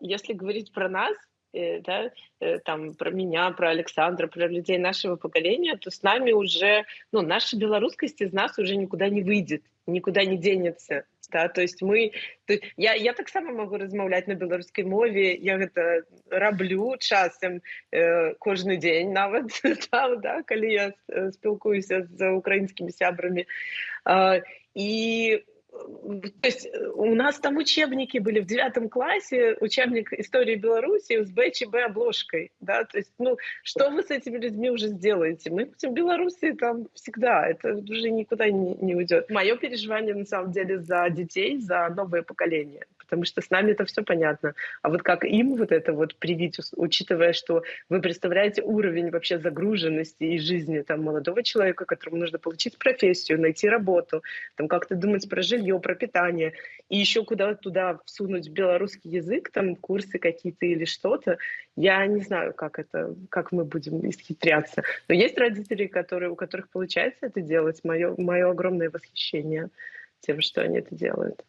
если говорить про нас, да, там, про меня, про Александра, про людей нашего поколения, то с нами уже, ну, наша белорусскость из нас уже никуда не выйдет, никуда не денется. Да, то есть я так само могу размаўляць на беларускай мове, я гэта раблю часам, кожны дзень нават там, да, калі я спілкуюся з украінскімі сябрамі. И то есть у нас там учебники были в 9 классе, учебник истории Беларуси с БЧБ обложкой, да, то есть, ну, что вы с этими людьми уже сделаете? Мы будем белорусы там всегда, это уже никуда не уйдет. Мое переживание, на самом деле, за детей, за новое поколение, потому что с нами это все понятно. А вот как им вот это вот привить, учитывая, что вы представляете уровень вообще загруженности и жизни там молодого человека, которому нужно получить профессию, найти работу, там как-то думать про жилье, про питание, и еще куда-то туда всунуть белорусский язык, там курсы какие-то или что-то, я не знаю, как мы будем исхитряться. Но есть родители, у которых получается это делать. Мое огромное восхищение тем, что они это делают.